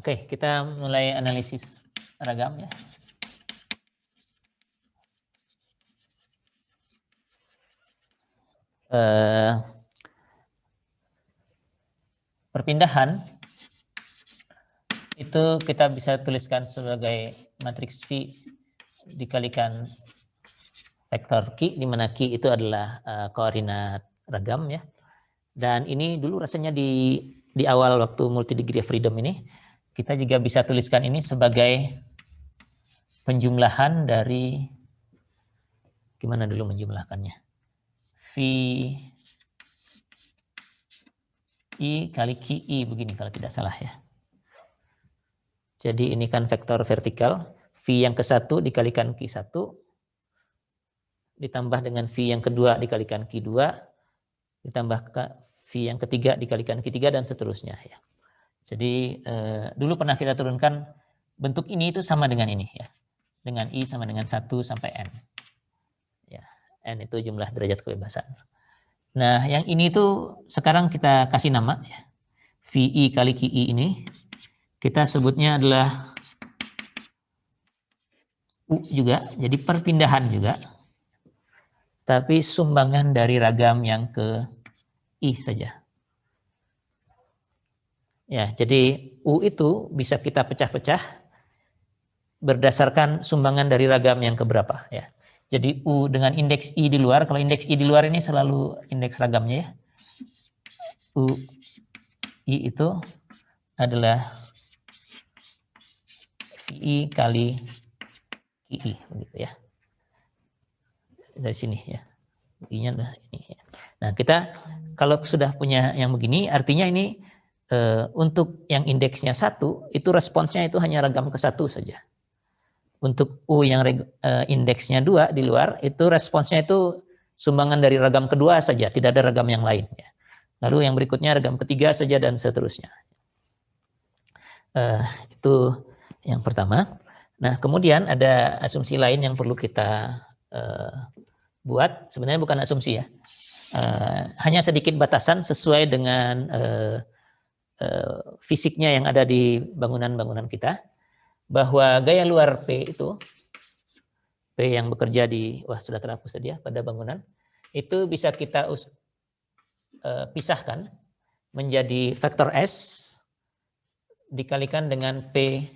Oke, kita mulai analisis ragam ya. Perpindahan itu kita bisa tuliskan sebagai matriks V dikalikan vektor Q, di mana Q itu adalah koordinat ragam ya. Dan ini dulu rasanya di awal waktu multi degree of freedom ini, kita juga bisa tuliskan ini sebagai penjumlahan dari, gimana dulu menjumlahkannya? V I kali QI begini kalau tidak salah ya. Jadi ini kan vektor vertikal, V yang ke-1 dikalikan Q1, ditambah dengan V yang kedua dikalikan Q2, ditambah V yang ketiga dikalikan Q3 dan seterusnya ya. Jadi dulu pernah kita turunkan bentuk ini itu sama dengan ini ya. Dengan I sama dengan 1 sampai N. Ya, N itu jumlah derajat kebebasan. Nah, yang ini tuh sekarang kita kasih nama ya. VI kali QI ini kita sebutnya adalah U juga, jadi perpindahan juga. Tapi sumbangan dari ragam yang ke I saja. Ya, jadi U itu bisa kita pecah-pecah berdasarkan sumbangan dari ragam yang keberapa ya. Jadi U dengan indeks I di luar, kalau indeks I di luar ini selalu indeks ragamnya ya. U I itu adalah VI kali QI begitu ya. Dari sini ya. I-nya adalah ini ya. Nah, kita kalau sudah punya yang begini artinya ini untuk yang indeksnya 1 itu responsnya itu hanya ragam ke-1 saja. Untuk U yang indeksnya 2 di luar, itu responsnya itu sumbangan dari ragam kedua saja, tidak ada ragam yang lain. Ya. Lalu yang berikutnya ragam ketiga saja dan seterusnya. Itu yang pertama. Nah, kemudian ada asumsi lain yang perlu kita buat. Sebenarnya bukan asumsi ya. Hanya sedikit batasan sesuai dengan fisiknya yang ada di bangunan-bangunan kita. Bahwa gaya luar P itu, P yang bekerja di, sudah terhapus tadi ya, pada bangunan, itu bisa kita pisahkan menjadi vektor S dikalikan dengan P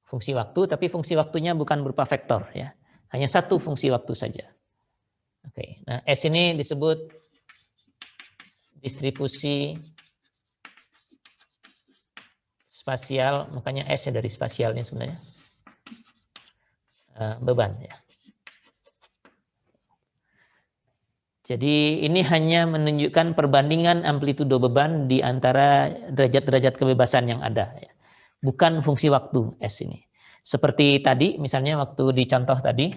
fungsi waktu, tapi fungsi waktunya bukan berupa vektor ya, hanya satu fungsi waktu saja. Oke, nah S ini disebut distribusi spasial, makanya S ya dari spasialnya sebenarnya. Beban ya. Jadi ini hanya menunjukkan perbandingan amplitudo beban di antara derajat-derajat kebebasan yang ada ya. Bukan fungsi waktu S ini. Seperti tadi misalnya waktu di contoh tadi,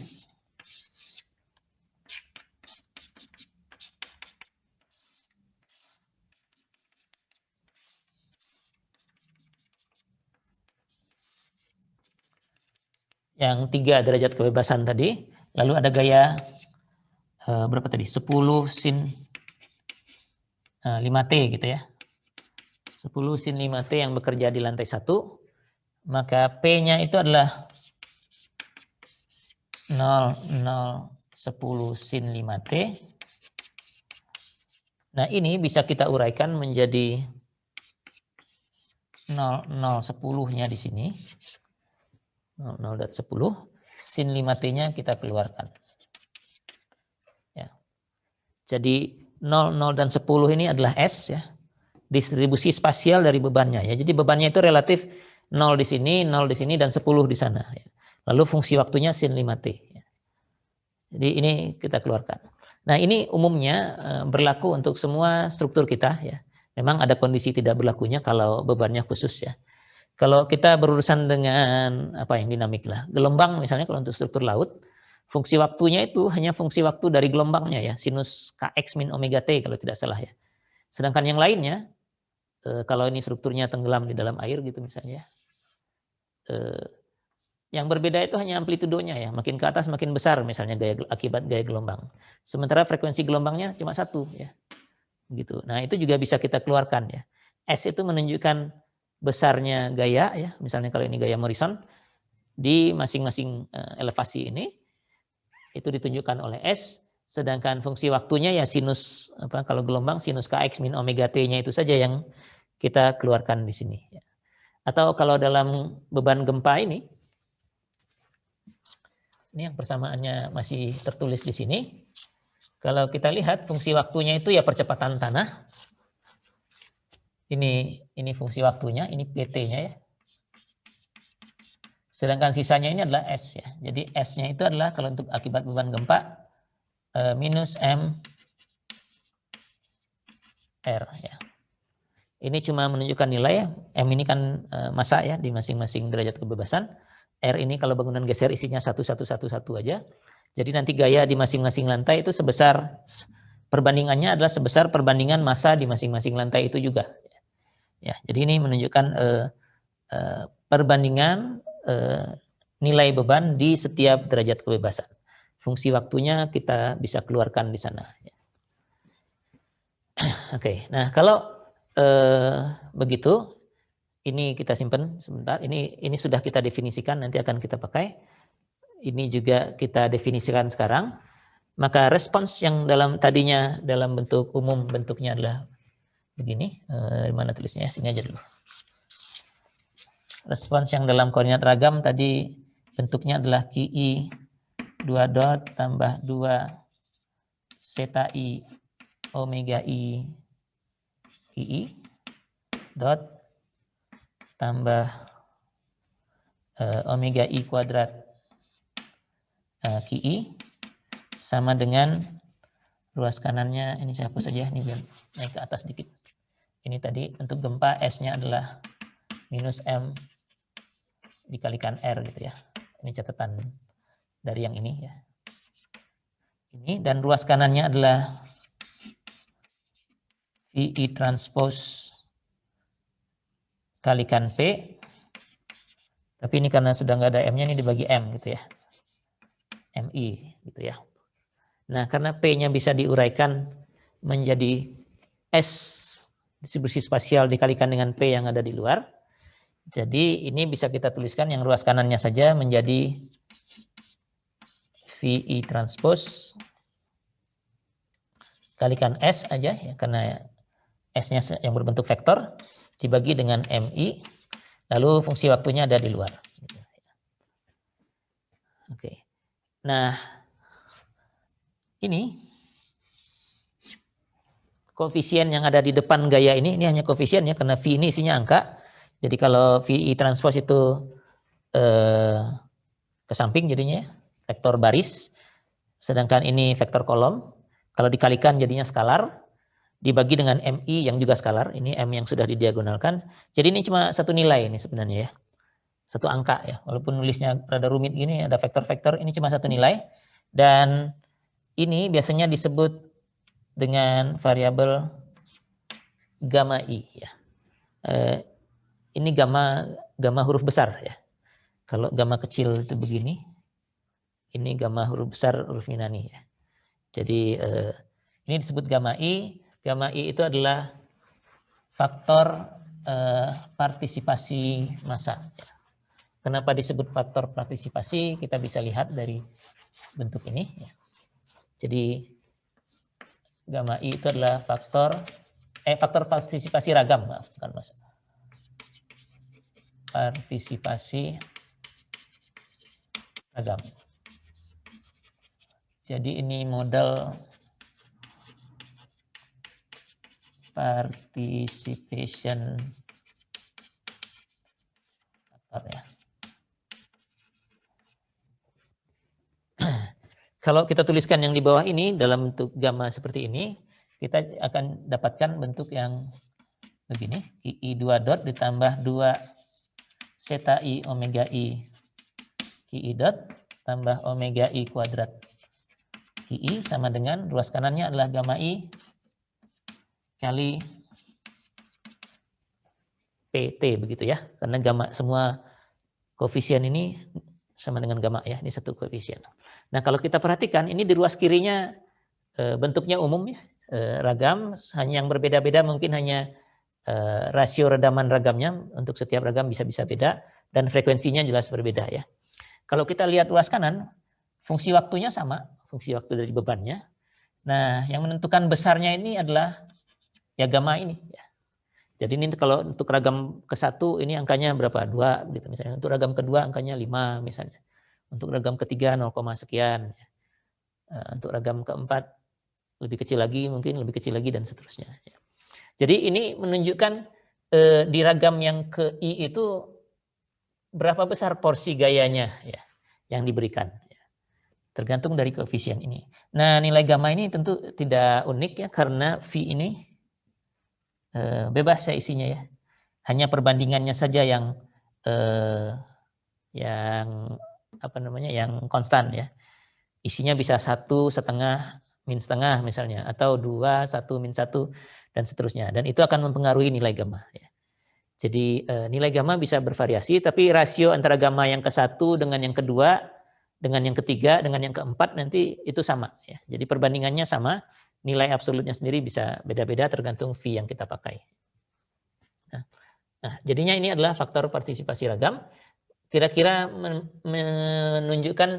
yang 3 derajat kebebasan tadi, lalu ada gaya berapa tadi? 10 sin 5T gitu ya. 10 sin 5T yang bekerja di lantai 1, maka P-nya itu adalah 0, 0, 10 sin 5T. Nah ini bisa kita uraikan menjadi 0, 0, 10-nya di sini. 0, 0 dan 10, sin 5T-nya kita keluarkan. Ya. Jadi 0, 0 dan 10 ini adalah S ya. Distribusi spasial dari bebannya ya. Jadi bebannya itu relatif 0 di sini, 0 di sini dan 10 di sana ya. Lalu fungsi waktunya sin 5T ya. Jadi ini kita keluarkan. Nah, ini umumnya berlaku untuk semua struktur kita ya. Memang ada kondisi tidak berlakunya kalau bebannya khusus ya. Kalau kita berurusan dengan apa yang dinamik lah, gelombang misalnya kalau untuk struktur laut, fungsi waktunya itu hanya fungsi waktu dari gelombangnya ya, sinus Kx min omega T kalau tidak salah ya. Sedangkan yang lainnya, kalau ini strukturnya tenggelam di dalam air gitu misalnya, yang berbeda itu hanya amplitudonya ya, makin ke atas makin besar misalnya akibat gaya gelombang. Sementara frekuensi gelombangnya cuma 1 ya, gitu. Nah itu juga bisa kita keluarkan ya. S itu menunjukkan besarnya gaya ya, misalnya kalau ini gaya Morrison di masing-masing elevasi ini itu ditunjukkan oleh S, sedangkan fungsi waktunya ya sinus kalau gelombang sinus kx min omega t-nya itu saja yang kita keluarkan di sini. Atau kalau dalam beban gempa ini yang persamaannya masih tertulis di sini. Kalau kita lihat fungsi waktunya itu ya percepatan tanah. Ini fungsi waktunya, ini PT-nya ya. Sedangkan sisanya ini adalah S ya. Jadi S-nya itu adalah kalau untuk akibat beban gempa minus M R ya. Ini cuma menunjukkan nilai ya. M ini kan massa ya di masing-masing derajat kebebasan. R ini kalau bangunan geser isinya 1111 aja. Jadi nanti gaya di masing-masing lantai itu sebesar perbandingannya adalah sebesar perbandingan massa di masing-masing lantai itu juga. Ya, jadi ini menunjukkan perbandingan nilai beban di setiap derajat kebebasan. Fungsi waktunya kita bisa keluarkan di sana. Oke, nah kalau begitu, ini kita simpan sebentar. Ini sudah kita definisikan, nanti akan kita pakai. Ini juga kita definisikan sekarang. Maka respons yang tadinya dalam bentuk umum bentuknya adalah begini, mana tulisnya? Sini aja dulu. Respons yang dalam koordinat ragam tadi bentuknya adalah QI 2 dot tambah 2 zeta I omega I QI dot tambah omega I kuadrat QI sama dengan ruas kanannya, ini saya hapus saja, ini biar naik ke atas sedikit. Ini tadi untuk gempa S-nya adalah minus M dikalikan R gitu ya. Ini catatan dari yang ini ya. Ini dan ruas kanannya adalah VI transpose kalikan P. Tapi ini karena sudah nggak ada M-nya, ini dibagi M gitu ya. MI gitu ya. Nah, karena P-nya bisa diuraikan menjadi S distribusi spasial dikalikan dengan P yang ada di luar. Jadi ini bisa kita tuliskan yang ruas kanannya saja menjadi VI transpose kalikan S aja ya, karena S-nya yang berbentuk vektor dibagi dengan MI, lalu fungsi waktunya ada di luar. Oke. Nah, ini koefisien yang ada di depan gaya ini hanya koefisien ya, karena V ini isinya angka. Jadi kalau VI transpose itu ke samping jadinya vektor baris, sedangkan ini vektor kolom. Kalau dikalikan jadinya skalar, dibagi dengan MI yang juga skalar, ini M yang sudah didiagonalkan. Jadi ini cuma satu nilai ini sebenarnya ya, satu angka ya. Walaupun nulisnya rada rumit gini, ada vektor-vektor, ini cuma satu nilai. Dan ini biasanya disebut dengan variabel gamma I ya. Ini gamma huruf besar ya. Kalau gamma kecil itu begini, ini gamma huruf besar huruf Yunani ya. Jadi ini disebut gamma I. Gamma I itu adalah faktor partisipasi massa. Kenapa disebut faktor partisipasi? Kita bisa lihat dari bentuk ini ya. Jadi gamma I itu adalah faktor partisipasi ragam, maaf, bukan massa. Partisipasi ragam. Jadi ini model participation faktor ya. Kalau kita tuliskan yang di bawah ini dalam bentuk gamma seperti ini, kita akan dapatkan bentuk yang begini. I 2 dot ditambah 2 zeta I omega I QI dot tambah omega I kuadrat QI sama dengan ruas kanannya adalah gamma I kali PT begitu ya. Karena gamma semua koefisien ini sama dengan gamma ya, ini satu koefisien. Nah, kalau kita perhatikan ini di ruas kirinya bentuknya umum ya, ragam, hanya yang berbeda-beda mungkin hanya rasio redaman ragamnya untuk setiap ragam bisa-bisa beda dan frekuensinya jelas berbeda ya. Kalau kita lihat ruas kanan, fungsi waktunya sama, fungsi waktu dari bebannya. Nah, yang menentukan besarnya ini adalah ya gamma ini ya. Jadi ini kalau untuk ragam ke-1 ini angkanya berapa? 2 gitu misalnya. Untuk ragam kedua angkanya 5 misalnya. Untuk ragam ketiga 0, sekian. Untuk ragam keempat lebih kecil lagi, mungkin lebih kecil lagi dan seterusnya. Jadi ini menunjukkan di ragam yang ke I itu berapa besar porsi gayanya ya yang diberikan. Tergantung dari koefisien ini. Nah, nilai gamma ini tentu tidak unik ya karena V ini bebas ya isinya ya. Hanya perbandingannya saja yang yang konstan ya. Isinya bisa 1, setengah, min setengah misalnya, atau 2, 1, min 1 dan seterusnya. Dan itu akan mempengaruhi nilai gamma ya. Jadi nilai gamma bisa bervariasi, tapi rasio antara gamma yang ke-1 dengan yang kedua, dengan yang ketiga, dengan yang keempat nanti itu sama ya. Jadi perbandingannya sama. Nilai absolutnya sendiri bisa beda-beda tergantung V yang kita pakai. Nah, jadinya ini adalah faktor partisipasi ragam. Kira-kira menunjukkan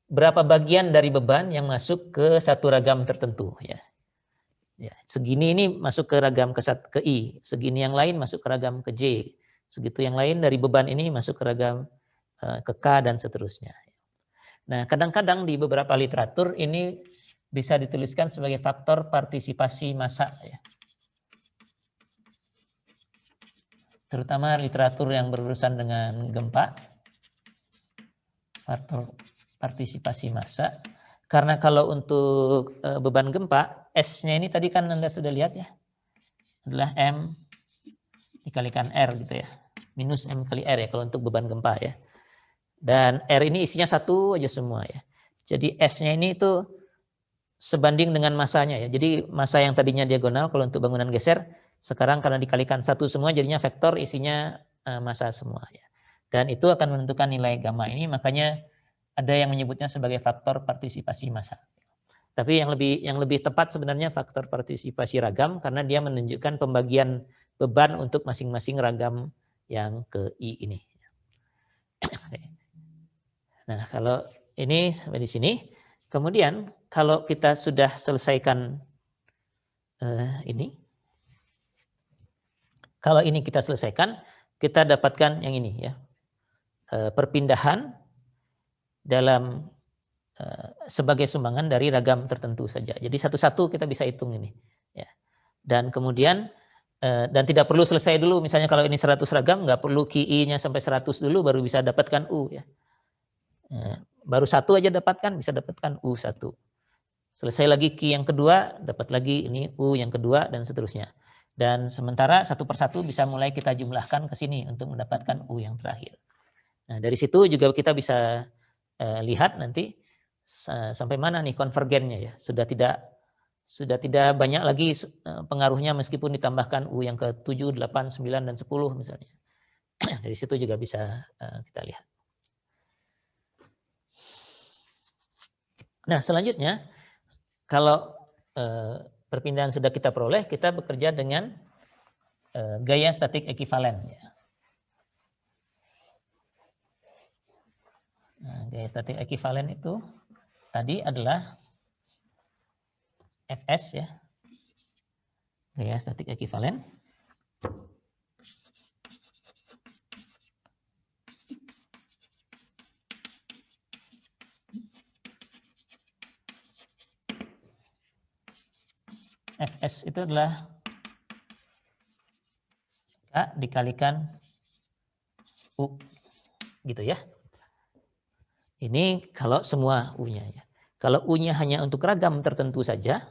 berapa bagian dari beban yang masuk ke satu ragam tertentu. Ya, segini ini masuk ke ragam ke I, segini yang lain masuk ke ragam ke J, segitu yang lain dari beban ini masuk ke ragam ke K dan seterusnya. Nah, kadang-kadang di beberapa literatur ini bisa dituliskan sebagai faktor partisipasi massa ya. Terutama literatur yang berurusan dengan gempa, faktor partisipasi massa. Karena kalau untuk beban gempa, S-nya ini tadi kan Anda sudah lihat ya, adalah M dikalikan R gitu ya, minus M kali R ya kalau untuk beban gempa ya. Dan R ini isinya 1 aja semua ya. Jadi S-nya ini itu sebanding dengan masanya ya. Jadi massa yang tadinya diagonal kalau untuk bangunan geser, sekarang karena dikalikan 1 semua jadinya vektor isinya massa semua ya. Dan itu akan menentukan nilai gamma ini, makanya ada yang menyebutnya sebagai faktor partisipasi massa. Tapi yang lebih tepat sebenarnya faktor partisipasi ragam karena dia menunjukkan pembagian beban untuk masing-masing ragam yang ke I ini. Nah, kalau ini sampai di sini, kemudian kalau kita sudah selesaikan ini, kalau ini kita selesaikan, kita dapatkan yang ini ya, perpindahan dalam sebagai sumbangan dari ragam tertentu saja. Jadi satu-satu kita bisa hitung ini. Ya. Dan kemudian dan tidak perlu selesai dulu. Misalnya kalau ini 100 ragam, nggak perlu QI-nya sampai 100 dulu baru bisa dapatkan U ya. Baru 1 aja dapatkan, bisa dapatkan U1. Selesai lagi Q yang kedua, dapat lagi ini U yang kedua dan seterusnya. Dan sementara satu persatu bisa mulai kita jumlahkan ke sini untuk mendapatkan U yang terakhir. Nah, dari situ juga kita bisa lihat nanti sampai mana nih konvergennya ya. Sudah tidak banyak lagi pengaruhnya meskipun ditambahkan U yang ke-7, 8, 9 dan 10 misalnya. Dari situ juga bisa kita lihat. Nah, selanjutnya kalau perpindahan sudah kita peroleh, kita bekerja dengan gaya statik ekivalen ya. Nah, gaya statik ekivalen itu tadi adalah Fs ya, gaya statik ekivalen. Fs itu adalah K dikalikan U gitu ya. Ini kalau semua U-nya ya. Kalau U-nya hanya untuk ragam tertentu saja,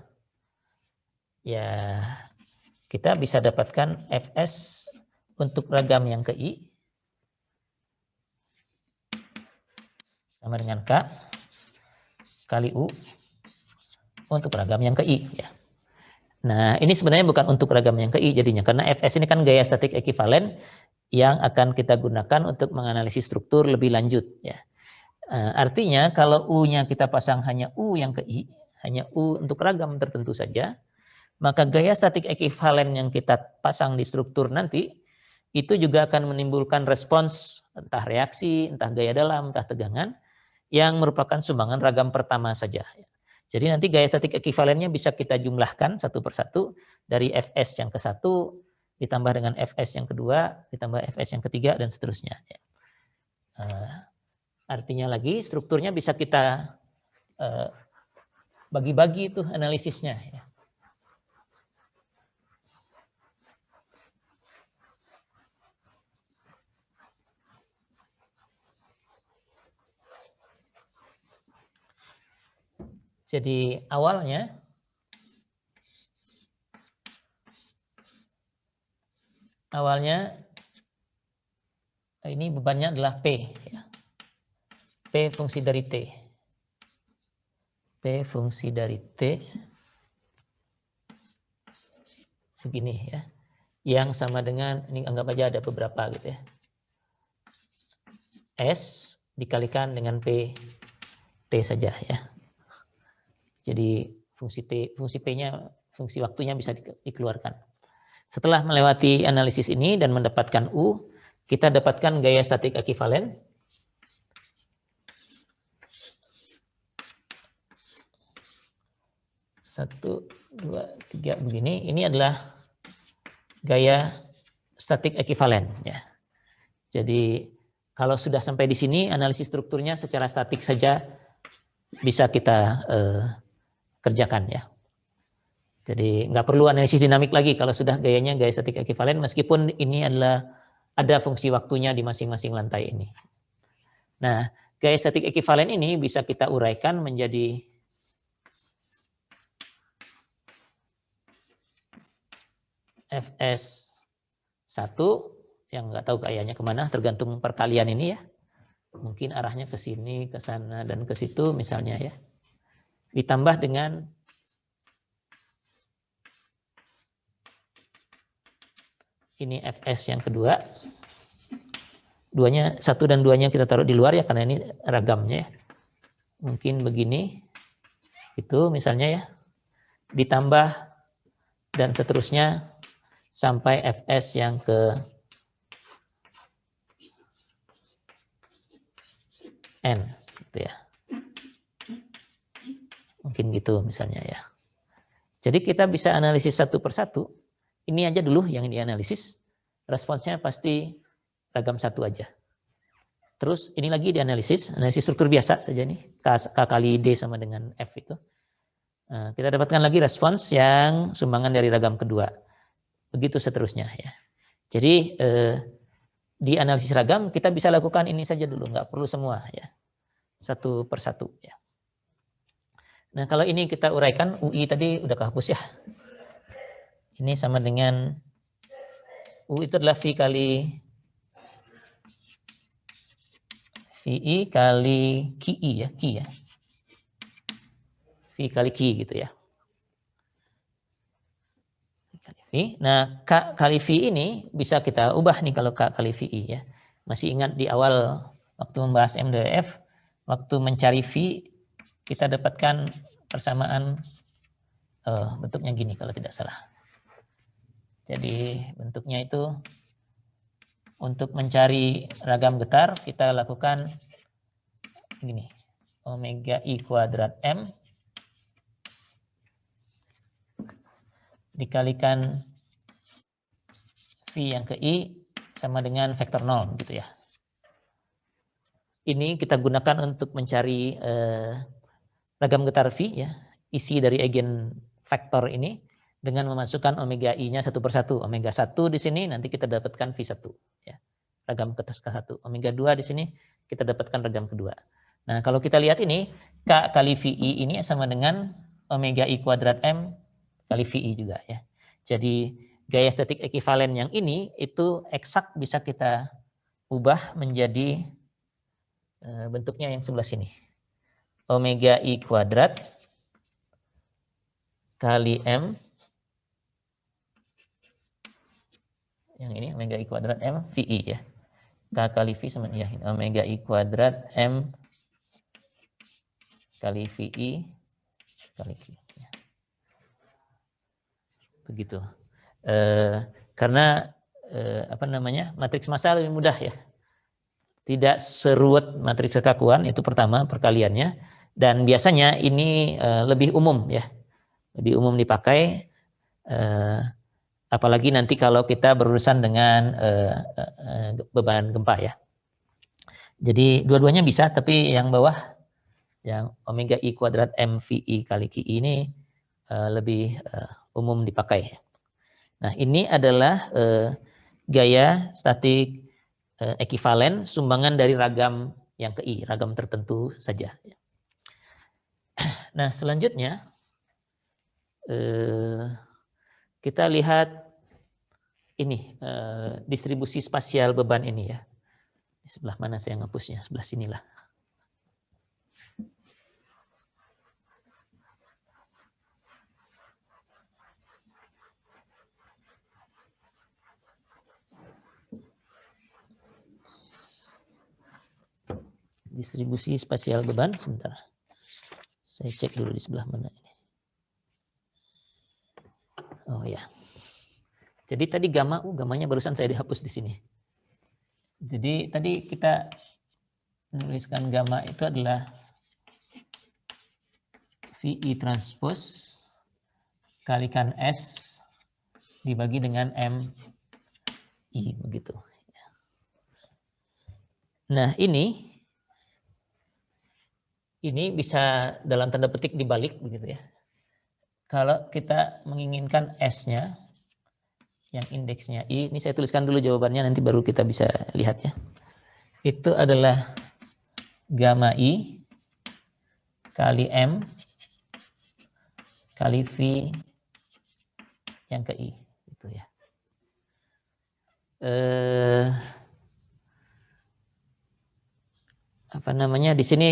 ya kita bisa dapatkan Fs untuk ragam yang ke I sama dengan K kali U untuk ragam yang ke I ya. Nah, ini sebenarnya bukan untuk ragam yang ke I jadinya, karena Fs ini kan gaya statik ekivalen yang akan kita gunakan untuk menganalisis struktur lebih lanjut ya. Artinya kalau U-nya kita pasang hanya U yang ke I, hanya U untuk ragam tertentu saja, maka gaya statik ekivalen yang kita pasang di struktur nanti itu juga akan menimbulkan respons entah reaksi, entah gaya dalam, entah tegangan yang merupakan sumbangan ragam pertama saja. Jadi nanti gaya statik ekivalennya bisa kita jumlahkan satu persatu dari Fs yang ke-1 ditambah dengan Fs yang kedua, ditambah Fs yang ketiga, dan seterusnya. Artinya lagi strukturnya bisa kita bagi-bagi itu analisisnya. Ya. Jadi awalnya ini bebannya adalah P. Ya. P fungsi dari T. P fungsi dari T. Begini ya. Yang sama dengan, ini anggap aja ada beberapa gitu ya. S dikalikan dengan P. T saja ya. Jadi fungsi T, fungsi P-nya, fungsi waktunya bisa dikeluarkan. Setelah melewati analisis ini dan mendapatkan U, kita dapatkan gaya statik ekivalen. Satu, dua, tiga begini. Ini adalah gaya statik ekivalen. Ya. Jadi kalau sudah sampai di sini, analisis strukturnya secara statik saja bisa kita kerjakan ya. Jadi nggak perlu analisis dinamik lagi kalau sudah gayanya gaya statik ekivalen, meskipun ini adalah ada fungsi waktunya di masing-masing lantai ini. Nah, gaya statik ekivalen ini bisa kita uraikan menjadi Fs1 yang nggak tahu gayanya kemana, tergantung perkalian ini ya. Mungkin arahnya ke sini, ke sana, dan ke situ misalnya ya. Ditambah dengan ini Fs yang kedua. Duanya, 1 dan 2-nya kita taruh di luar ya, karena ini ragamnya ya. Mungkin begini, itu misalnya ya. Ditambah dan seterusnya sampai Fs yang ke N. Gitu ya. Mungkin gitu misalnya ya. Jadi kita bisa analisis satu persatu. Ini aja dulu yang dianalisis. Responsnya pasti ragam satu aja. Terus ini lagi dianalisis, analisis struktur biasa saja nih. K kali D sama dengan F itu. Nah, kita dapatkan lagi respons yang sumbangan dari ragam kedua. Begitu seterusnya ya. Jadi di analisis ragam kita bisa lakukan ini saja dulu, nggak perlu semua ya. Satu persatu ya. Nah, kalau ini kita uraikan, UI tadi udah kehapus ya. Ini sama dengan U itu adalah V kali VI kali QI ya, Q ya. V kali Q gitu ya. Nah, K kali V ini bisa kita ubah nih kalau K kali VI ya. Masih ingat di awal waktu membahas MDF, waktu mencari V, kita dapatkan persamaan bentuknya gini kalau tidak salah. Jadi bentuknya itu untuk mencari ragam getar kita lakukan gini, omega I kuadrat M dikalikan V yang ke I sama dengan vektor 0 gitu ya. Ini kita gunakan untuk mencari ragam getar V ya, isi dari eigen vektor ini dengan memasukkan omega I-nya satu persatu. Omega 1 di sini nanti kita dapatkan V1 ya. Ragam ke 1. Omega 2 di sini kita dapatkan ragam kedua. Nah, kalau kita lihat ini K kali VI ini sama dengan omega I kuadrat M kali VI juga ya. Jadi gaya statik ekivalen yang ini itu eksak bisa kita ubah menjadi bentuknya yang sebelah sini. Omega I kuadrat kali M, yang ini omega I kuadrat M VI ya. K kali V sama ya, omega I kuadrat M kali VI kali Q. Ya. begitu. Karena apa namanya, matriks massa lebih mudah ya, tidak seruwet matriks kekakuan, itu pertama perkaliannya, dan biasanya ini lebih umum ya, lebih umum dipakai, apalagi nanti kalau kita berurusan dengan beban gempa ya. Jadi dua-duanya bisa, tapi yang bawah, yang omega i kuadrat MVI kali QI ini lebih umum dipakai. Nah, ini adalah gaya statik ekivalen sumbangan dari ragam yang ke I, ragam tertentu saja. Nah, selanjutnya kita lihat ini distribusi spasial beban ini ya. Di sebelah mana saya ngapusnya? Sebelah sinilah. Distribusi spasial beban, sebentar. Saya cek dulu di sebelah mana ini. Oh ya. Jadi tadi gamma, gammanya barusan saya dihapus di sini. Jadi tadi kita menuliskan gamma itu adalah VI transpose kalikan S dibagi dengan MI, begitu. Nah, ini bisa dalam tanda petik dibalik begitu ya. Kalau kita menginginkan S-nya yang indeksnya I, ini saya tuliskan dulu jawabannya, nanti baru kita bisa lihat ya. Itu adalah gamma I kali M kali V yang ke I, gitu ya. Apa namanya, di sini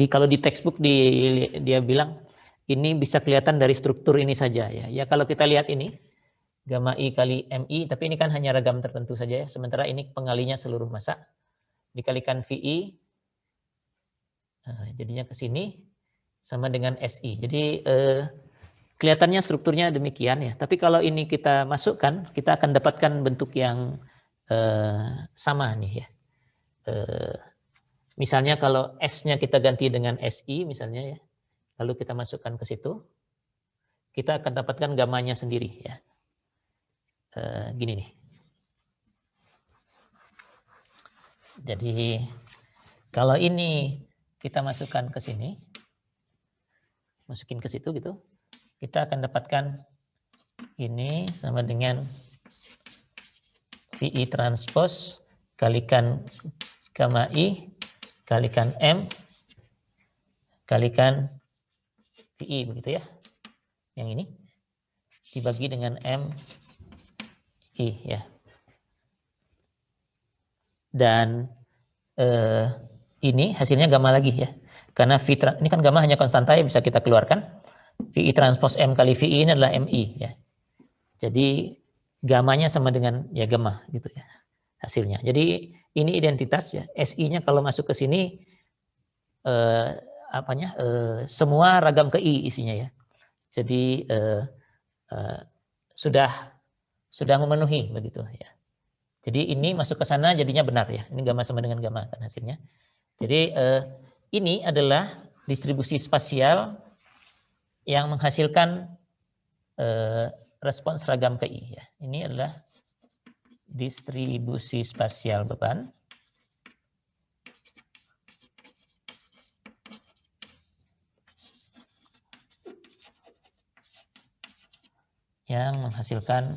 kalau di textbook dia bilang ini bisa kelihatan dari struktur ini saja ya. Ya kalau kita lihat ini gamma I kali MI, tapi ini kan hanya ragam tertentu saja ya. Sementara ini pengalinya seluruh massa dikalikan VI, jadinya ke sini sama dengan SI. Jadi kelihatannya strukturnya demikian ya. Tapi kalau ini kita masukkan, kita akan dapatkan bentuk yang sama nih ya. Misalnya kalau S-nya kita ganti dengan SI misalnya ya, lalu kita masukkan ke situ, kita akan dapatkan gamanya sendiri ya. Gini nih. Jadi kalau ini kita masukkan ke sini, masukin ke situ gitu, kita akan dapatkan ini sama dengan VI transpose kalikan gamma I kalikan M kalikan VI, begitu ya. Yang ini dibagi dengan MI ya. Dan ini hasilnya gamma lagi ya. Karena ini kan gamma hanya konstanta ya, bisa kita keluarkan. VI transpose M kali VI ini adalah MI ya. Jadi gammanya sama dengan ya gamma gitu ya hasilnya. Jadi ini identitas ya. SI-nya kalau masuk ke sini semua ragam ke I isinya ya. Jadi sudah memenuhi begitu ya. Jadi ini masuk ke sana jadinya benar ya. Ini gamma sama dengan gamma kan hasilnya. Jadi ini adalah distribusi spasial yang menghasilkan respons ragam ke I ya. Ini adalah distribusi spasial beban yang menghasilkan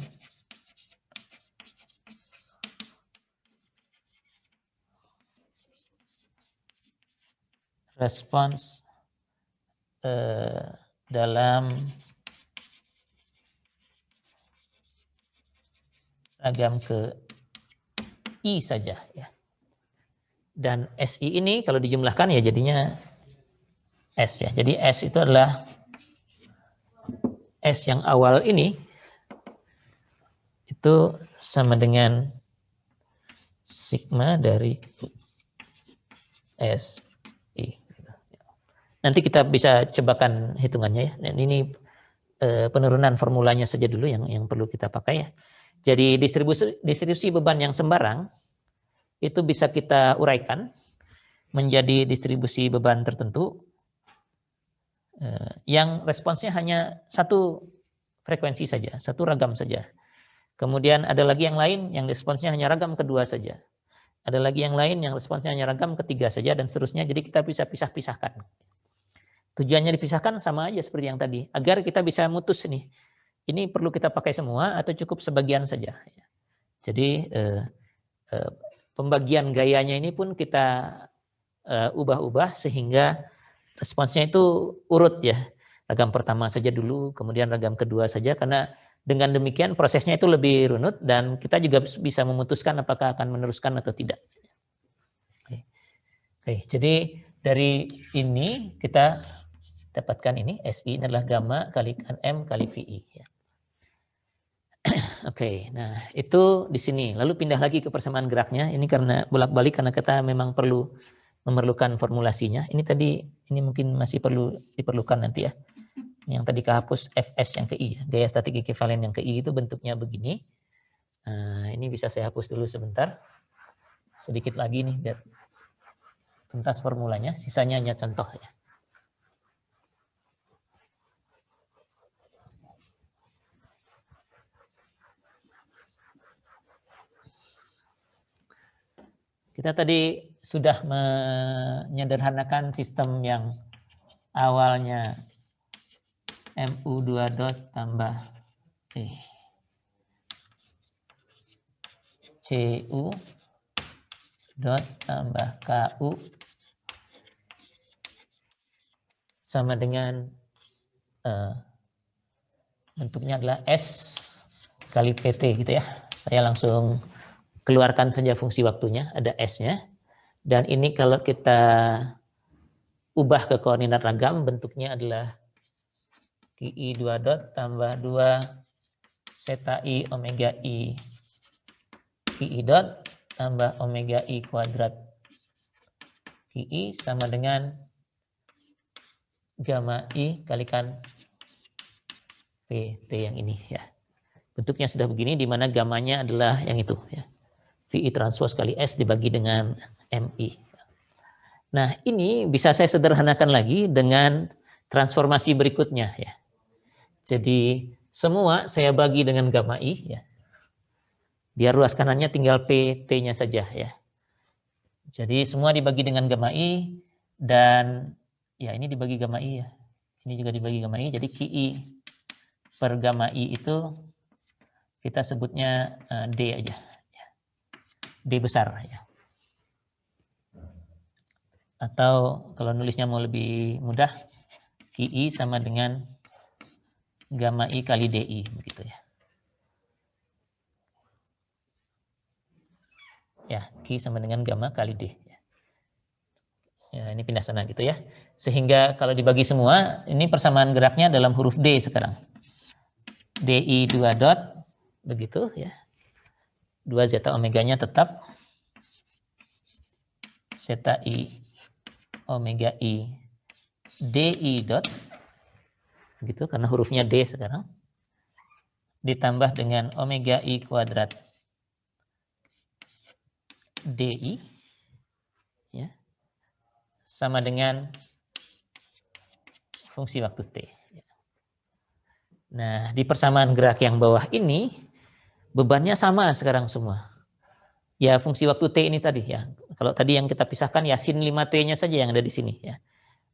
respons dalam ragam ke I saja ya. Dan SI ini kalau dijumlahkan ya jadinya S ya. Jadi S itu adalah S yang awal ini itu sama dengan sigma dari SI. Nanti kita bisa cobakan hitungannya ya. Dan ini penurunan formulanya saja dulu yang perlu kita pakai ya. Jadi distribusi beban yang sembarang itu bisa kita uraikan menjadi distribusi beban tertentu yang responsnya hanya satu frekuensi saja, satu ragam saja. Kemudian ada lagi yang lain yang responsnya hanya ragam kedua saja. Ada lagi yang lain yang responsnya hanya ragam ketiga saja dan seterusnya. Jadi kita bisa pisah-pisahkan. Tujuannya dipisahkan sama aja seperti yang tadi, agar kita bisa mutus nih. Ini perlu kita pakai semua atau cukup sebagian saja. Jadi pembagian gayanya ini pun kita ubah-ubah sehingga responsnya itu urut ya. Ragam pertama saja dulu, kemudian ragam kedua saja, karena dengan demikian prosesnya itu lebih runut dan kita juga bisa memutuskan apakah akan meneruskan atau tidak. Oke, jadi dari ini kita dapatkan ini SI adalah gamma kalikan M kali VI. Ya. Oke, nah itu di sini. Lalu pindah lagi ke persamaan geraknya. Ini karena bolak-balik karena kita memang memerlukan formulasinya. Ini tadi ini mungkin masih perlu diperlukan nanti ya. Yang tadi kehapus Fs yang ke I, gaya statik ekivalen yang ke I itu bentuknya begini. Nah, ini bisa saya hapus dulu sebentar. Sedikit lagi nih biar tuntas formulanya. Sisanya hanya contoh ya. Kita tadi sudah menyederhanakan sistem yang awalnya MU2 dot tambah CU dot tambah KU sama dengan bentuknya adalah S kali PT gitu ya. Saya langsung keluarkan saja fungsi waktunya, ada S-nya. Dan ini kalau kita ubah ke koordinat ragam, bentuknya adalah KI 2 dot tambah 2 zeta I omega I KI dot tambah omega I kuadrat KI sama dengan gamma I kalikan PT yang ini ya. Bentuknya sudah begini, di mana gamanya adalah yang itu ya. VI transpose kali S dibagi dengan MI. Nah, ini bisa saya sederhanakan lagi dengan transformasi berikutnya ya. Jadi semua saya bagi dengan gamma I ya. Biar ruas kanannya tinggal PT-nya saja ya. Jadi semua dibagi dengan gamma I dan ya ini dibagi gamma I ya. Ini juga dibagi gamma I. Jadi KI per gamma I itu kita sebutnya D aja. D besar ya. Atau kalau nulisnya mau lebih mudah, KI sama dengan gamma I kali DI begitu ya. Ya, Q sama dengan gamma kali D. Ya, ini pindah sana gitu ya. Sehingga kalau dibagi semua, ini persamaan geraknya dalam huruf D sekarang. DI 2 dot, begitu ya. 2 zeta omeganya tetap. Zeta I omega I DI dot, begitu karena hurufnya D sekarang. Ditambah dengan omega I kuadrat DI ya, sama dengan fungsi waktu T. Nah, di persamaan gerak yang bawah ini bebannya sama sekarang semua. Ya, fungsi waktu T ini tadi ya. Kalau tadi yang kita pisahkan ya sin 5T-nya saja yang ada di sini ya.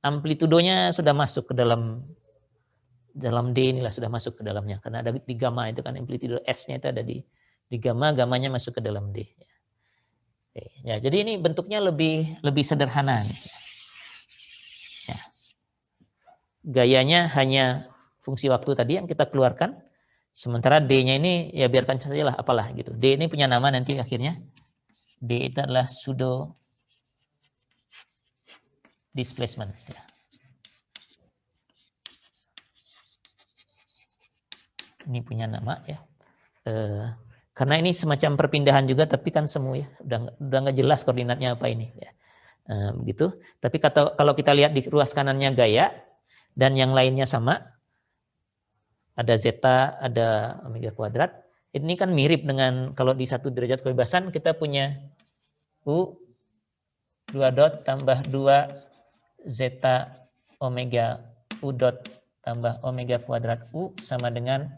Amplitudonya sudah masuk ke dalam D inilah, sudah masuk ke dalamnya karena ada di gamma itu kan, amplitudo S-nya itu ada di gamma, gamanya masuk ke dalam D. Ya, jadi ini bentuknya lebih sederhana. Ya. Gayanya hanya fungsi waktu tadi yang kita keluarkan, sementara D-nya ini ya biarkan sajalah apalah gitu. D ini punya nama nanti akhirnya. D itu adalah pseudo displacement. Ya. Ini punya nama ya. Karena ini semacam perpindahan juga, tapi kan semu ya. Udah nggak jelas koordinatnya apa ini. Ya. Begitu. Tapi kalau kita lihat di ruas kanannya gaya dan yang lainnya sama, ada zeta, ada omega kuadrat. Ini kan mirip dengan kalau di 1 derajat kebebasan kita punya U 2 dot tambah 2 zeta omega U dot tambah omega kuadrat U sama dengan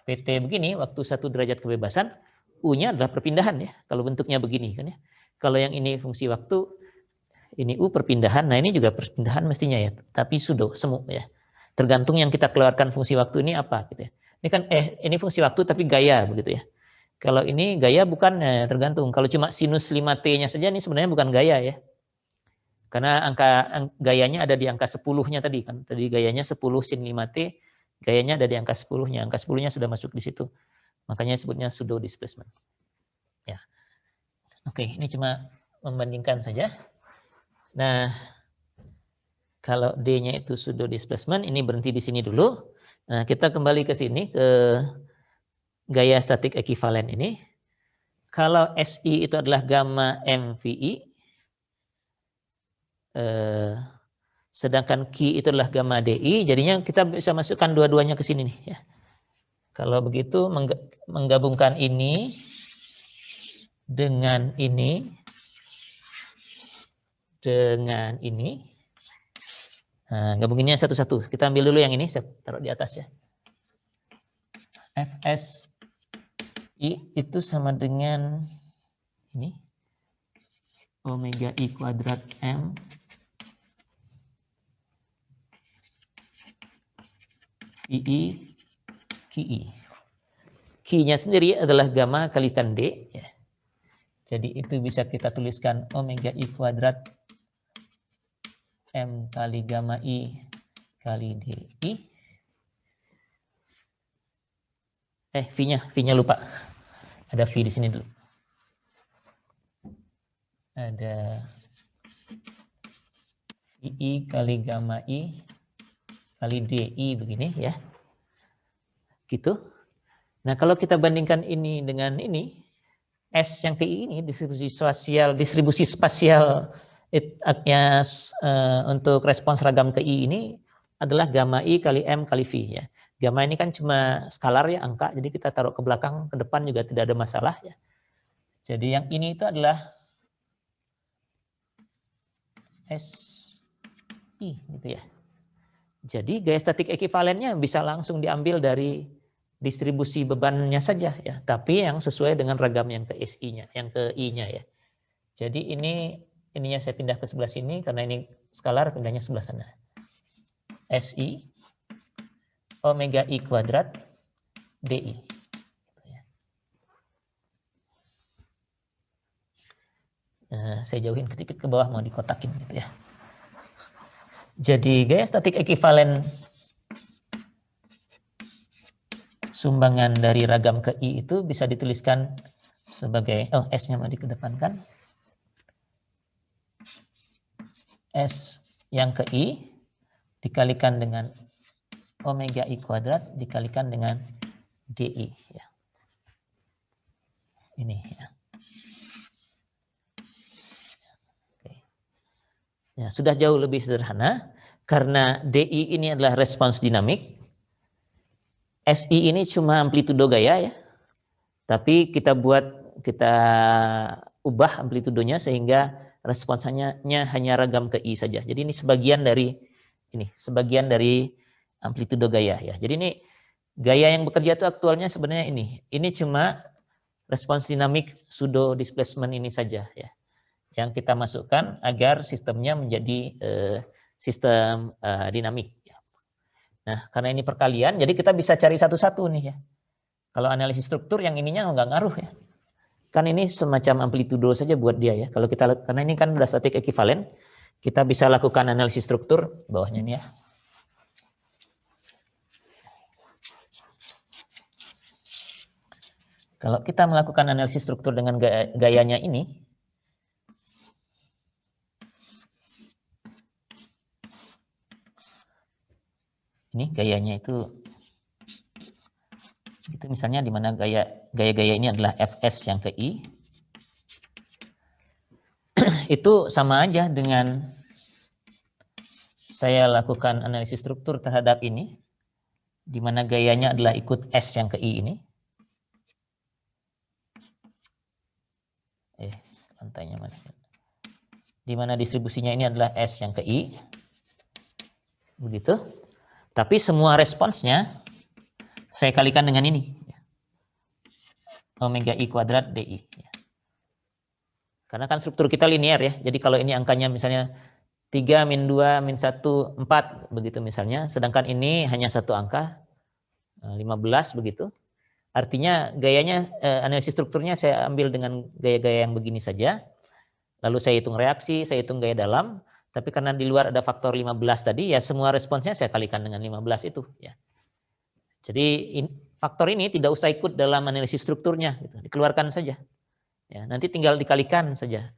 PT begini. Waktu 1 derajat kebebasan, U-nya adalah perpindahan ya. Kalau bentuknya begini kan ya. Kalau yang ini fungsi waktu, ini U perpindahan. Nah ini juga perpindahan mestinya ya. Tapi pseudo, semu ya. Tergantung yang kita keluarkan fungsi waktu ini apa gitu ya. Ini kan ini fungsi waktu tapi gaya begitu ya. Kalau ini gaya bukan tergantung. Kalau cuma sinus 5T-nya saja ini sebenarnya bukan gaya ya. Karena gayanya ada di angka 10-nya tadi kan. Tadi gayanya 10 sin 5T, gayanya ada di angka 10-nya. Angka 10-nya sudah masuk di situ. Makanya sebutnya pseudo displacement. Ya. Oke, ini cuma membandingkan saja. Nah, kalau D-nya itu pseudo displacement, ini berhenti di sini dulu. Nah, kita kembali ke sini, ke gaya statik ekivalen ini. Kalau SI itu adalah gamma MVI, sedangkan Q itu adalah gamma DI, jadinya kita bisa masukkan dua-duanya ke sini nih. Ya. Kalau begitu, menggabungkan ini dengan ini, dengan ini. Nah, gabunginnya satu-satu. Kita ambil dulu yang ini, saya taruh di atas ya. Fs I itu sama dengan ini. Omega I kuadrat M VI QI. Q-nya sendiri adalah gamma kalikan D. Ya. Jadi itu bisa kita tuliskan omega I kuadrat M kali gamma I kali DI. V-nya lupa. Ada V di sini dulu. Ada VI kali gamma I kali DI begini ya. Gitu. Nah, kalau kita bandingkan ini dengan ini, S yang KI ini distribusi spasial untuk respons ragam ke I ini adalah gamma I kali M kali V ya. Gamma ini kan cuma skalar ya, angka, jadi kita taruh ke belakang, ke depan juga tidak ada masalah ya. Jadi yang ini itu adalah SI gitu ya. Jadi gaya statik ekivalennya bisa langsung diambil dari distribusi bebannya saja ya, tapi yang sesuai dengan ragam yang ke SI-nya, yang ke I-nya ya. Jadi ininya saya pindah ke sebelah sini karena ini skalar, pindahnya sebelah sana. SI omega I kuadrat DI. Nah, saya jauhin sedikit ke bawah, mau dikotakin gitu ya. Jadi gaya statik ekivalen sumbangan dari ragam ke I itu bisa dituliskan sebagai, S-nya mau dikedepankan. S yang ke I dikalikan dengan omega I kuadrat dikalikan dengan DI. Ya. Ini ya. Oke. Ya, sudah jauh lebih sederhana karena DI ini adalah respons dinamik. SI ini cuma amplitudo gaya ya. Tapi kita ubah amplitudonya sehingga responsnya hanya ragam ke I saja. Jadi ini sebagian dari amplitudo gaya ya. Jadi ini gaya yang bekerja itu aktualnya sebenarnya ini. Ini cuma respons dinamik pseudo displacement ini saja ya. Yang kita masukkan agar sistemnya menjadi sistem dinamik. Nah, karena ini perkalian, jadi kita bisa cari satu-satu nih ya. Kalau analisis struktur yang ininya nggak ngaruh ya. Kan ini semacam amplitudo saja buat dia ya. Kalau kita, karena ini kan udah statik ekivalen, kita bisa lakukan analisis struktur bawahnya ini ya. Kalau kita melakukan analisis struktur dengan gayanya ini, gayanya itu misalnya di mana gaya-gaya ini adalah Fs yang ke I. itu sama aja dengan saya lakukan analisis struktur terhadap ini, di mana gayanya adalah ikut S yang ke I ini. Lantainya mana? Di mana distribusinya ini adalah S yang ke I. Begitu. Tapi semua responsnya saya kalikan dengan ini. Omega I kuadrat DI. Karena kan struktur kita linear ya. Jadi kalau ini angkanya misalnya 3, min 2, min 1, 4 begitu misalnya. Sedangkan ini hanya satu angka, 15 begitu. Artinya gayanya, analisis strukturnya saya ambil dengan gaya-gaya yang begini saja. Lalu saya hitung reaksi, saya hitung gaya dalam. Tapi karena di luar ada faktor 15 tadi, ya semua responsnya saya kalikan dengan 15 itu. Ya. Jadi faktor ini tidak usah ikut dalam analisis strukturnya, gitu. Dikeluarkan saja. Ya, nanti tinggal dikalikan saja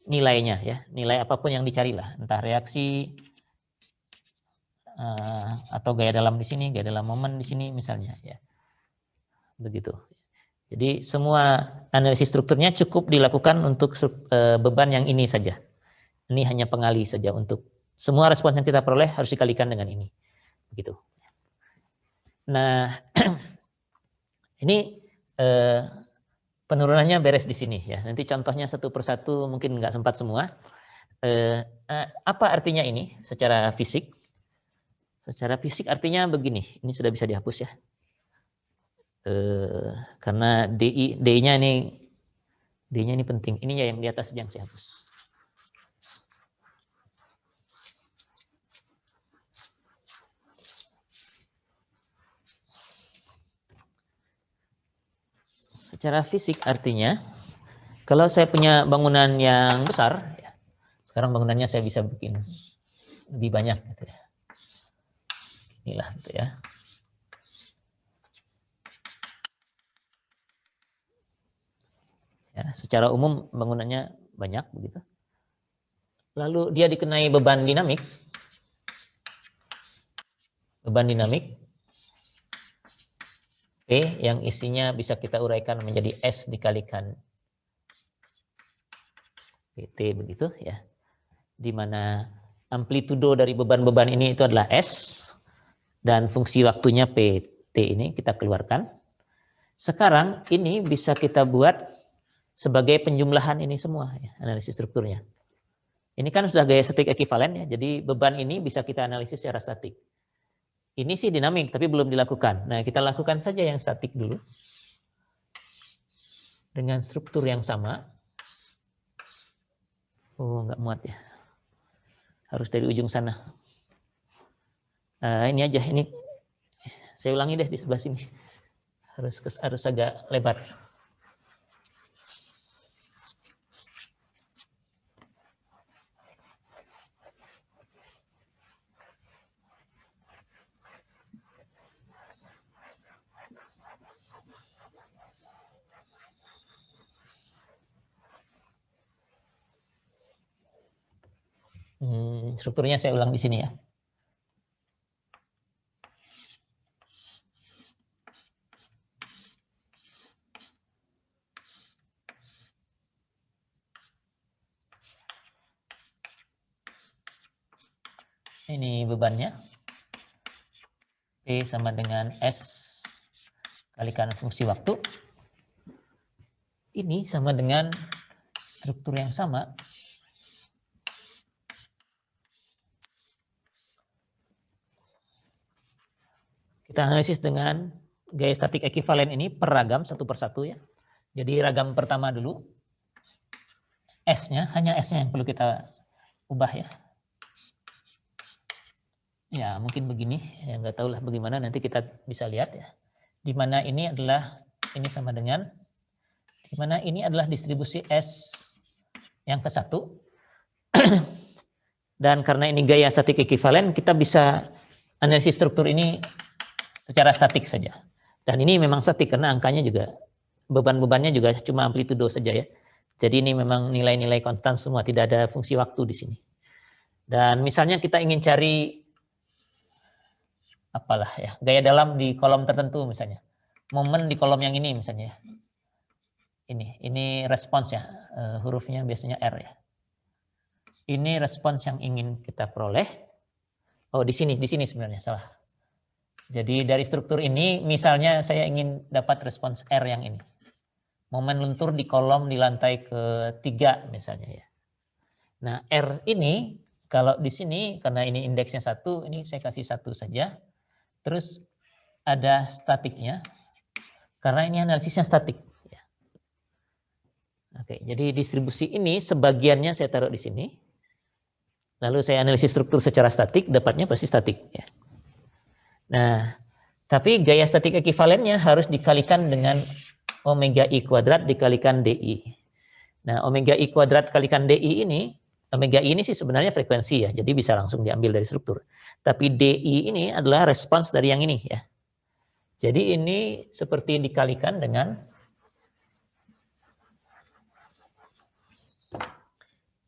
nilainya, ya, nilai apapun yang dicarilah, entah reaksi atau gaya dalam di sini, gaya dalam momen di sini misalnya, ya, begitu. Jadi semua analisis strukturnya cukup dilakukan untuk beban yang ini saja. Ini hanya pengali saja untuk semua respons yang kita peroleh harus dikalikan dengan ini, begitu. Nah, ini penurunannya beres di sini ya. Nanti contohnya satu persatu mungkin nggak sempat semua. Apa artinya ini secara fisik? Secara fisik artinya begini. Ini sudah bisa dihapus ya. Karena D-nya ini penting. Ini ya yang di atas yang saya hapus. Secara fisik artinya, kalau saya punya bangunan yang besar, ya, sekarang bangunannya saya bisa bikin lebih banyak, gitu ya. Inilah, gitu ya. Ya, secara umum bangunannya banyak, begitu. Lalu dia dikenai beban dinamik. Beban dinamik P yang isinya bisa kita uraikan menjadi S dikalikan PT, begitu ya. Di mana amplitudo dari beban-beban ini itu adalah S dan fungsi waktunya PT ini kita keluarkan. Sekarang ini bisa kita buat sebagai penjumlahan ini semua ya, analisis strukturnya. Ini kan sudah gaya statik ekivalen ya. Jadi beban ini bisa kita analisis secara statik. Ini sih dinamik tapi belum dilakukan. Nah, kita lakukan saja yang statik dulu. Dengan struktur yang sama. Oh, nggak muat ya. Harus dari ujung sana. Ini aja, ini saya ulangi deh di sebelah sini. Harus agak lebar. Strukturnya saya ulang di sini ya. Ini bebannya. P sama dengan S kalikan fungsi waktu. Ini sama dengan struktur yang sama. Kita analisis dengan gaya statik ekivalen ini per ragam satu persatu ya. Jadi ragam pertama dulu. S-nya, hanya S-nya yang perlu kita ubah ya. Ya mungkin begini, ya nggak tahu lah bagaimana, nanti kita bisa lihat ya. Di mana ini adalah, ini sama dengan, di mana ini adalah distribusi S yang ke 1. Dan karena ini gaya statik ekivalen, kita bisa analisis struktur ini secara statik saja. Dan ini memang statik karena angkanya juga, beban-bebannya juga cuma amplitudo saja ya. Jadi ini memang nilai-nilai konstan semua, tidak ada fungsi waktu di sini. Dan misalnya kita ingin cari apalah ya, gaya dalam di kolom tertentu misalnya. Momen di kolom yang ini misalnya. Ini respons ya, hurufnya biasanya R ya. Ini respons yang ingin kita peroleh. Oh, di sini sebenarnya salah. Jadi dari struktur ini, misalnya saya ingin dapat respons R yang ini. Momen lentur di kolom di lantai ketiga misalnya ya. Nah, R ini kalau di sini karena ini indeksnya 1, ini saya kasih 1 saja. Terus ada statiknya. Karena ini analisisnya statik. Oke, jadi distribusi ini sebagiannya saya taruh di sini. Lalu saya analisis struktur secara statik, dapatnya pasti statik ya. Nah, tapi gaya statik ekivalennya harus dikalikan dengan omega I kuadrat dikalikan DI. Nah, omega I kuadrat kalikan DI ini, omega I ini sih sebenarnya frekuensi ya, jadi bisa langsung diambil dari struktur. Tapi DI ini adalah respons dari yang ini ya. Jadi ini seperti dikalikan dengan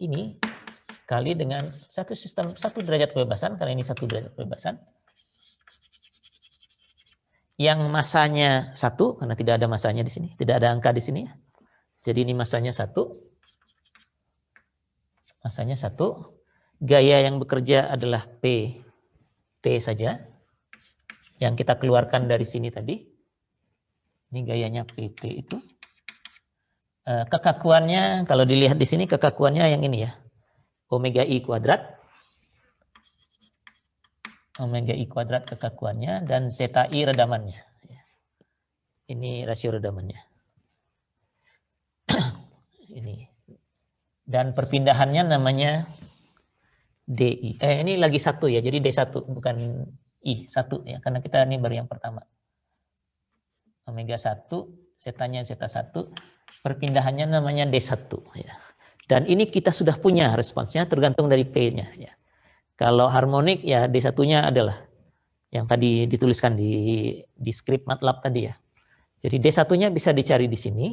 ini kali dengan satu derajat kebebasan, karena ini 1 derajat kebebasan. Yang masanya 1, karena tidak ada masanya di sini, tidak ada angka di sini. Jadi ini masanya 1. Masanya 1. Gaya yang bekerja adalah P, T saja. Yang kita keluarkan dari sini tadi. Ini gayanya PT itu. Kekakuannya, kalau dilihat di sini kekakuannya yang ini ya. Omega I kuadrat. Omega I kuadrat kekakuannya dan zeta I redamannya. Ini rasio redamannya. Ini. Dan perpindahannya namanya DI. Ini lagi 1 ya, jadi D1 bukan I1 ya, karena kita ini baru yang pertama. Omega 1, zetanya zeta 1, perpindahannya namanya D1 ya. Dan ini kita sudah punya responsnya tergantung dari P-nya ya. Kalau harmonik ya D1-nya adalah yang tadi dituliskan di skrip MATLAB tadi ya. Jadi D1-nya bisa dicari di sini.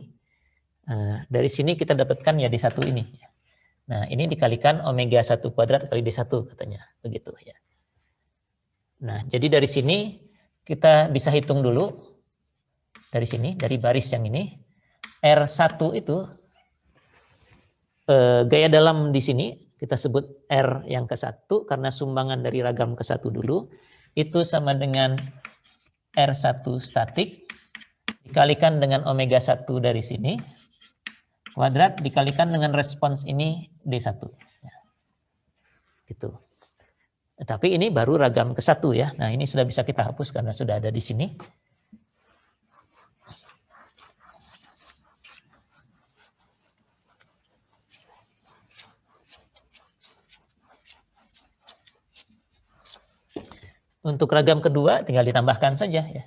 Dari sini kita dapatkan ya D1 ini. Nah, ini dikalikan omega 1 kuadrat kali D1 katanya, begitu ya. Nah, jadi dari sini kita bisa hitung dulu dari sini, dari baris yang ini. R1 itu gaya dalam di sini kita sebut R yang ke-1 karena sumbangan dari ragam ke-1 dulu. Itu sama dengan R1 statik dikalikan dengan omega 1 dari sini kuadrat dikalikan dengan respons ini D1. Gitu. Tapi ini baru ragam ke-1 ya. Nah, ini sudah bisa kita hapus karena sudah ada di sini. Untuk ragam kedua tinggal ditambahkan saja ya.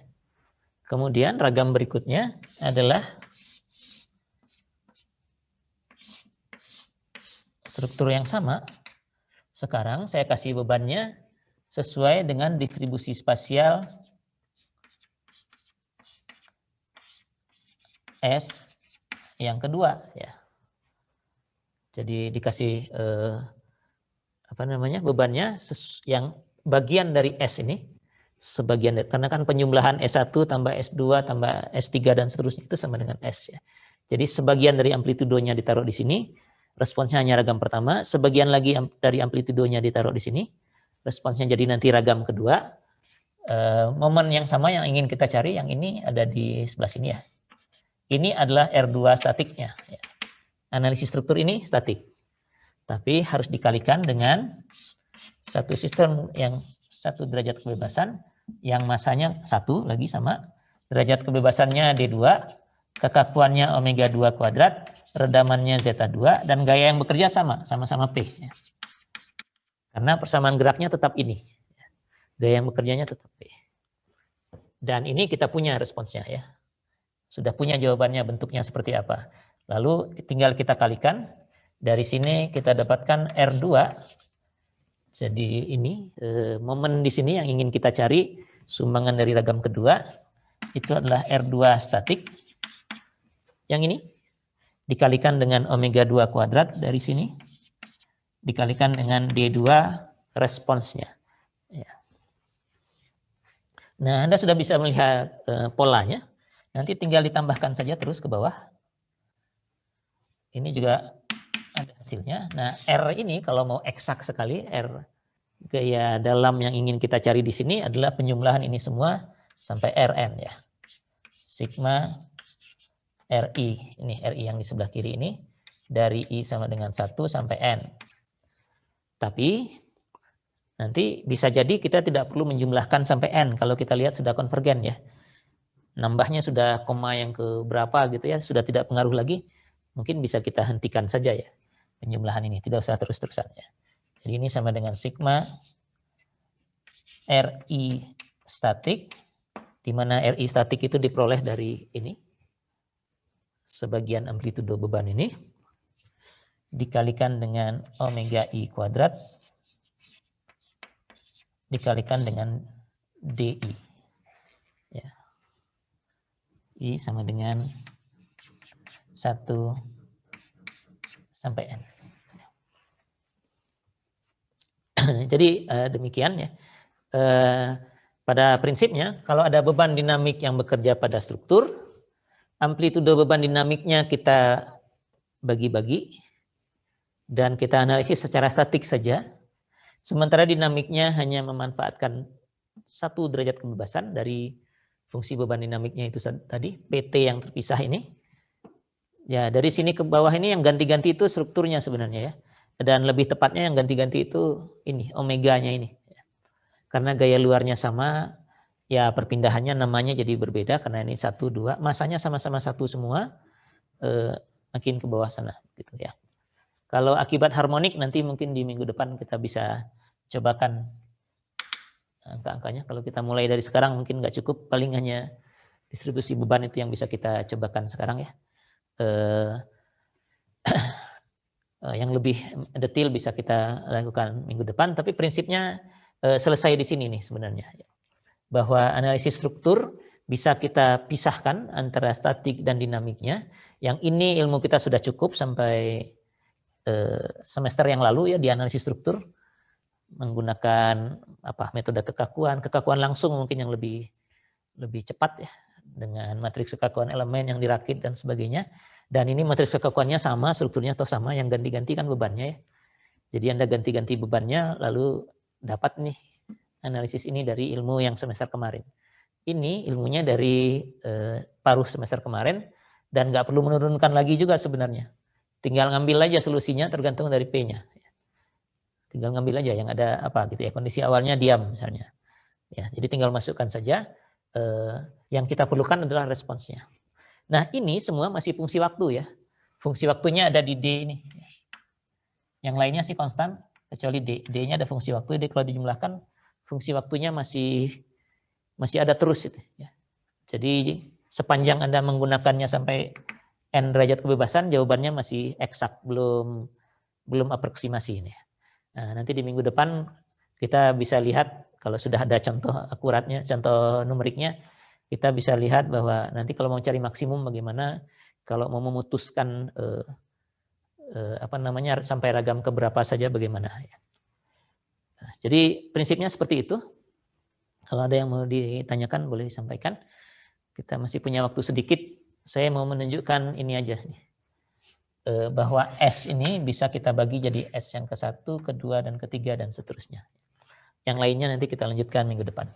Kemudian ragam berikutnya adalah struktur yang sama. Sekarang saya kasih bebannya sesuai dengan distribusi spasial S yang kedua ya. Jadi dikasih bebannya yang bagian dari S ini, sebagian karena kan penjumlahan S1 tambah S2 tambah S3 dan seterusnya itu sama dengan S ya. Jadi sebagian dari amplitudonya ditaruh di sini, responsnya hanya ragam pertama, sebagian lagi dari amplitudonya ditaruh di sini, responsnya jadi nanti ragam kedua. Momen yang sama yang ingin kita cari, yang ini ada di sebelah sini ya. Ini adalah R2 statiknya. Ya. Analisis struktur ini statik. Tapi harus dikalikan dengan satu sistem yang 1 derajat kebebasan, yang masanya 1 lagi sama, derajat kebebasannya D2, kekakuannya omega 2 kuadrat, redamannya zeta 2, dan gaya yang bekerja sama-sama P. Ya. Karena persamaan geraknya tetap ini. Gaya yang bekerjanya tetap P. Dan ini kita punya responsnya ya. Sudah punya jawabannya bentuknya seperti apa. Lalu tinggal kita kalikan. Dari sini kita dapatkan R2. Jadi ini momen di sini yang ingin kita cari, sumbangan dari ragam kedua, itu adalah R2 statik. Yang ini dikalikan dengan omega 2 kuadrat dari sini, dikalikan dengan D2 responsnya. Ya. Nah, Anda sudah bisa melihat polanya. Nanti tinggal ditambahkan saja terus ke bawah. Ini juga ada hasilnya. Nah, R ini kalau mau eksak sekali, R gaya dalam yang ingin kita cari di sini adalah penjumlahan ini semua sampai Rn ya. Sigma RI, ini RI yang di sebelah kiri ini, dari I sama dengan 1 sampai N. Tapi nanti bisa jadi kita tidak perlu menjumlahkan sampai N kalau kita lihat sudah konvergen ya. Nambahnya sudah koma yang ke berapa gitu ya, sudah tidak pengaruh lagi. Mungkin bisa kita hentikan saja ya penjumlahan ini, tidak usah terus-terusan ya. Jadi ini sama dengan sigma RI statik, di mana RI statik itu diperoleh dari ini, sebagian amplitudo beban ini, dikalikan dengan omega I kuadrat, dikalikan dengan DI. Ya. I sama dengan 1 sampai N. Jadi demikian ya. Pada prinsipnya kalau ada beban dinamik yang bekerja pada struktur, amplitudo beban dinamiknya kita bagi-bagi dan kita analisis secara statik saja. Sementara dinamiknya hanya memanfaatkan 1 derajat kebebasan dari fungsi beban dinamiknya itu tadi, PT yang terpisah ini. Ya, dari sini ke bawah ini yang ganti-ganti itu strukturnya sebenarnya ya. Dan lebih tepatnya yang ganti-ganti itu ini, omeganya ini. Karena gaya luarnya sama, ya perpindahannya namanya jadi berbeda karena ini 1, 2, masanya sama-sama 1 semua, makin ke bawah sana gitu ya. Kalau akibat harmonik nanti mungkin di minggu depan kita bisa cobakan angka-angkanya. Kalau kita mulai dari sekarang mungkin nggak cukup, paling hanya distribusi beban itu yang bisa kita cobakan sekarang ya. Yang lebih detail bisa kita lakukan minggu depan, tapi prinsipnya selesai di sini nih sebenarnya. Bahwa analisis struktur bisa kita pisahkan antara statik dan dinamiknya. Yang ini ilmu kita sudah cukup sampai semester yang lalu ya di analisis struktur menggunakan metode kekakuan langsung mungkin yang lebih cepat ya, dengan matriks kekakuan elemen yang dirakit dan sebagainya. Dan ini matriks kekakuannya sama, strukturnya atau sama, yang ganti-ganti kan bebannya ya. Jadi Anda ganti-ganti bebannya lalu dapat nih analisis ini dari ilmu yang semester kemarin. Ini ilmunya dari paruh semester kemarin dan nggak perlu menurunkan lagi juga sebenarnya. Tinggal ngambil aja solusinya tergantung dari P-nya. Tinggal ngambil aja yang ada gitu ya. Kondisi awalnya diam misalnya. Ya, jadi tinggal masukkan saja. Yang kita perlukan adalah responsnya. Nah ini semua masih fungsi waktu ya. Fungsi waktunya ada di D ini. Yang lainnya sih konstan, kecuali D. D-nya ada fungsi waktu, jadi kalau dijumlahkan fungsi waktunya masih ada terus itu ya. Jadi sepanjang Anda menggunakannya sampai N derajat kebebasan, jawabannya masih eksak, belum aproksimasi ini. Nah, nanti di minggu depan kita bisa lihat kalau sudah ada contoh akuratnya, contoh numeriknya, kita bisa lihat bahwa nanti kalau mau cari maksimum bagaimana, kalau mau memutuskan sampai ragam keberapa saja bagaimana. Nah, jadi prinsipnya seperti itu. Kalau ada yang mau ditanyakan boleh disampaikan. Kita masih punya waktu sedikit. Saya mau menunjukkan ini aja nih. Bahwa S ini bisa kita bagi jadi S yang ke-1, ke-2, dan ke-3 dan seterusnya. Yang lainnya nanti kita lanjutkan minggu depan.